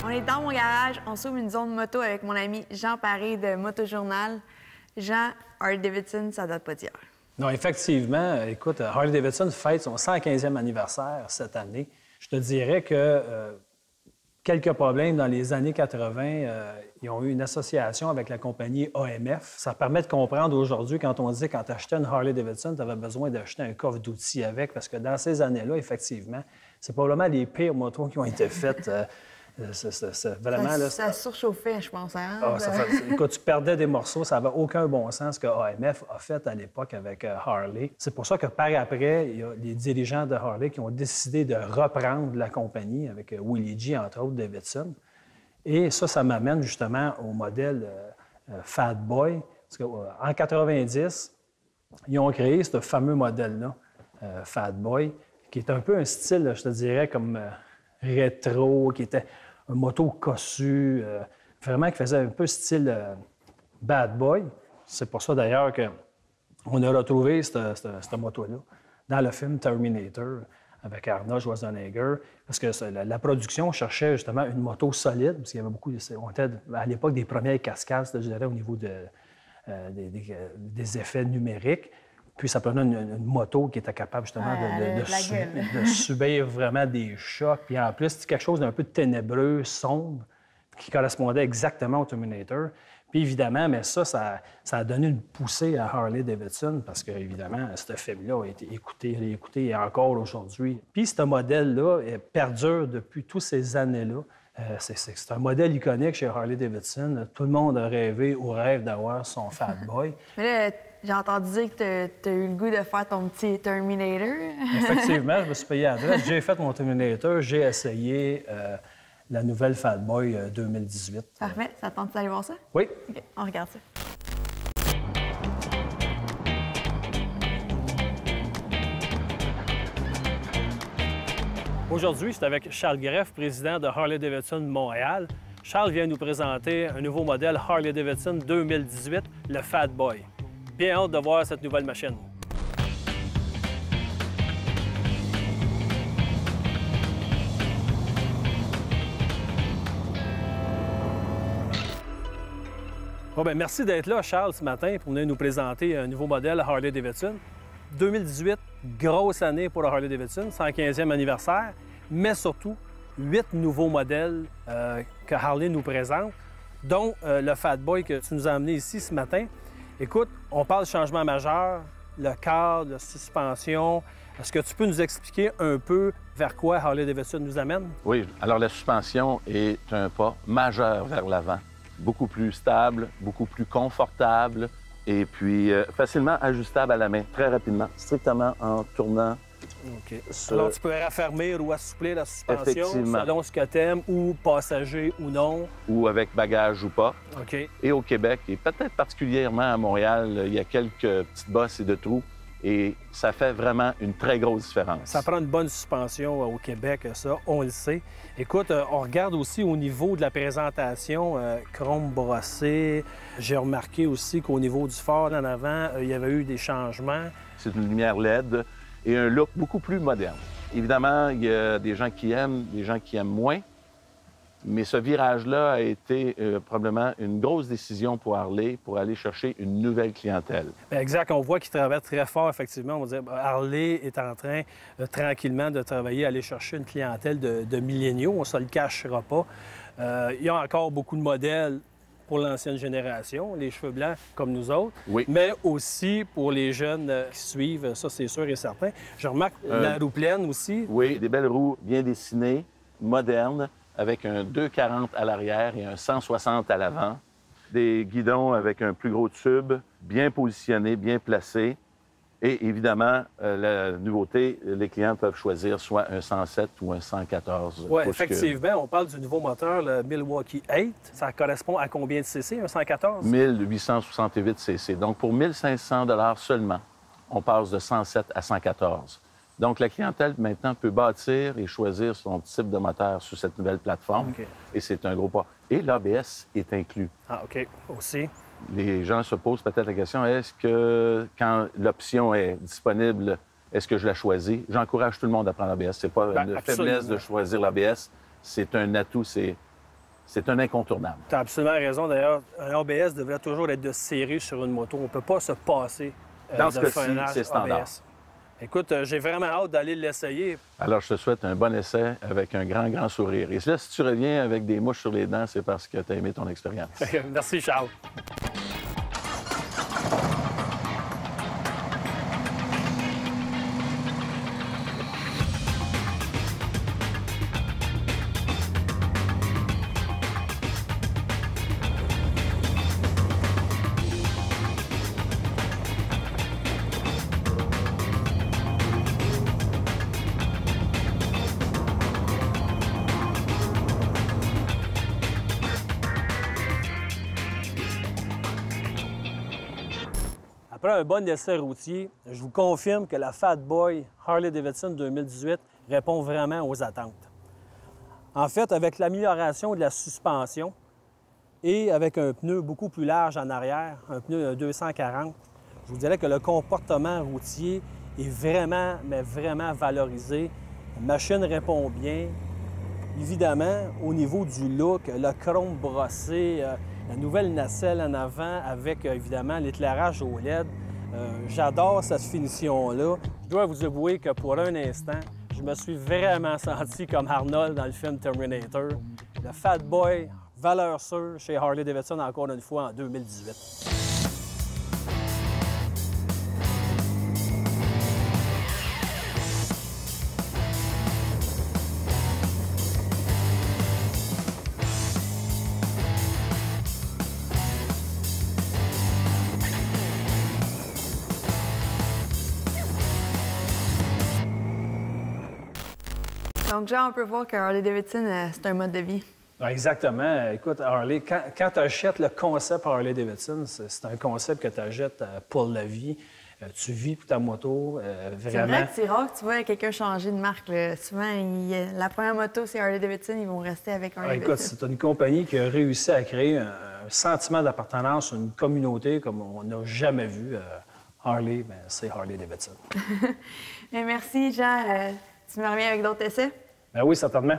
On est dans mon garage, on s'ouvre une zone moto avec mon ami Jean Paré de Motojournal. Jean, Harley-Davidson, ça date pas d'hier. Non, effectivement. Écoute, Harley-Davidson fête son 115e anniversaire cette année. Je te dirais que quelques problèmes dans les années 80, ils ont eu une association avec la compagnie AMF. Ça permet de comprendre aujourd'hui, quand on dit quand tu achetais une Harley-Davidson, tu avais besoin d'acheter un coffre d'outils avec, parce que dans ces années-là, effectivement, c'est probablement les pires motos qui ont été faites. Vraiment, ça surchauffait, je pense. Hein? Quand tu perdais des morceaux, ça n'avait aucun bon sens ce que AMF a fait à l'époque avec Harley. C'est pour ça que par après, il y a les dirigeants de Harley qui ont décidé de reprendre la compagnie avec Willie G, entre autres, Davidson. Et ça m'amène justement au modèle Fat Boy. Parce qu'en 90, ils ont créé ce fameux modèle-là, Fat Boy, qui est un peu un style, je te dirais, comme rétro, qui était un moto cossu, vraiment qui faisait un peu style bad boy. C'est pour ça d'ailleurs qu'on a retrouvé cette moto-là dans le film Terminator avec Arnold Schwarzenegger, parce que la production cherchait justement une moto solide, parce qu'il y avait beaucoup, on était à l'époque des premières cascades, je dirais, au niveau des effets numériques. Puis ça prenait une moto qui était capable justement de subir vraiment des chocs. Puis en plus, c'est quelque chose d'un peu ténébreux, sombre, qui correspondait exactement au Terminator. Puis évidemment, mais ça a donné une poussée à Harley-Davidson parce qu'évidemment, ce film-là a été écouté, réécouté et encore aujourd'hui. Puis ce modèle-là perdure depuis toutes ces années-là. C'est un modèle iconique chez Harley-Davidson. Tout le monde a rêvé ou rêve d'avoir son Fat Boy. Mais là, j'ai entendu dire que tu as eu le goût de faire ton petit Terminator. Effectivement, je me suis payé à l'adresse. J'ai fait mon Terminator, j'ai essayé la nouvelle Fat Boy 2018. Parfait. Ça te tente d'aller voir ça? Oui. OK, on regarde ça. Aujourd'hui, je suis avec Charles Greff, président de Harley-Davidson Montréal. Charles vient nous présenter un nouveau modèle Harley-Davidson 2018, le Fat Boy. Bien hâte de voir cette nouvelle machine. Bon, bien, merci d'être là, Charles, ce matin, pour venir nous présenter un nouveau modèle Harley-Davidson. 2018, grosse année pour le Harley-Davidson, 115e anniversaire, mais surtout 8 nouveaux modèles que Harley nous présente, dont le Fat Boy que tu nous as amené ici ce matin. Écoute, on parle de changement majeur, le cadre, la suspension. Est-ce que tu peux nous expliquer un peu vers quoi Harley-Davidson nous amène? Oui, alors la suspension est un pas majeur vers l'avant. Beaucoup plus stable, beaucoup plus confortable et puis facilement ajustable à la main, très rapidement, strictement en tournant. OK. Alors, tu peux raffermir ou assouplir la suspension selon ce que tu aimes, ou passager ou non. Ou avec bagage ou pas. OK. Et au Québec, et peut-être particulièrement à Montréal, il y a quelques petites bosses et de trous. Et ça fait vraiment une très grosse différence. Ça prend une bonne suspension au Québec, ça, on le sait. Écoute, on regarde aussi au niveau de la présentation, chrome brossé. J'ai remarqué aussi qu'au niveau du phare en avant, il y avait eu des changements. C'est une lumière LED et un look beaucoup plus moderne. Évidemment, il y a des gens qui aiment, des gens qui aiment moins. Mais ce virage-là a été probablement une grosse décision pour Harley pour aller chercher une nouvelle clientèle. Bien, exact. On voit qu'il travaille très fort, effectivement. On va dire Harley est en train tranquillement de travailler, aller chercher une clientèle de milléniaux. On ne se le cachera pas. Il y a encore beaucoup de modèles pour l'ancienne génération, les cheveux blancs comme nous autres, oui, mais aussi pour les jeunes qui suivent, ça c'est sûr et certain. Je remarque la roue pleine aussi. Oui, des belles roues bien dessinées, modernes, avec un 240 à l'arrière et un 160 à l'avant. Des guidons avec un plus gros tube, bien positionnés, bien placés. Et évidemment, la nouveauté, les clients peuvent choisir soit un 107 ou un 114. Oui, effectivement. On parle du nouveau moteur, le Milwaukee 8. Ça correspond à combien de cc, un 114? 1868 cc. Donc, pour 1500 $ seulement, on passe de 107 à 114. Donc, la clientèle, maintenant, peut bâtir et choisir son type de moteur sur cette nouvelle plateforme. Okay. Et c'est un gros pas. Et l'ABS est inclus. Ah, OK. Aussi. Les gens se posent peut-être la question, est-ce que, quand l'option est disponible, est-ce que je la choisis? J'encourage tout le monde à prendre l'ABS. C'est pas une faiblesse de choisir l'ABS. C'est un atout, c'est c'est un incontournable. Tu as absolument raison. D'ailleurs, un ABS devrait toujours être de série sur une moto. On ne peut pas se passer Dans ce de cas-ci, freinage c'est standard. ABS. Écoute, j'ai vraiment hâte d'aller l'essayer. Alors, je te souhaite un bon essai avec un grand, grand sourire. Et là, si tu reviens avec des mouches sur les dents, c'est parce que tu as aimé ton expérience. Merci, Charles. Après un bon essai routier, je vous confirme que la Fat Boy Harley-Davidson 2018 répond vraiment aux attentes. En fait, avec l'amélioration de la suspension et avec un pneu beaucoup plus large en arrière, un pneu 240, je vous dirais que le comportement routier est vraiment, mais vraiment valorisé. La machine répond bien. Évidemment, au niveau du look, le chrome brossé, la nouvelle nacelle en avant avec, évidemment, l'éclairage au LED. J'adore cette finition-là. Je dois vous avouer que pour un instant, je me suis vraiment senti comme Arnold dans le film Terminator. Le Fat Boy, valeur sûre chez Harley-Davidson encore une fois en 2018. Donc, Jean, on peut voir que Harley-Davidson, c'est un mode de vie. Exactement. Écoute, Harley, quand tu achètes le concept Harley-Davidson, c'est un concept que tu achètes pour la vie. Tu vis pour ta moto, C'est vraiment. vrai que c'est rare que tu vois quelqu'un changer de marque. Là. Souvent, la première moto, c'est Harley-Davidson, ils vont rester avec Harley-Davidson. Écoute, c'est une compagnie qui a réussi à créer un sentiment d'appartenance, une communauté comme on n'a jamais vu. Harley, ben, c'est Harley-Davidson. Merci, Jean. Tu me reviens avec d'autres essais? Ben oui, certainement.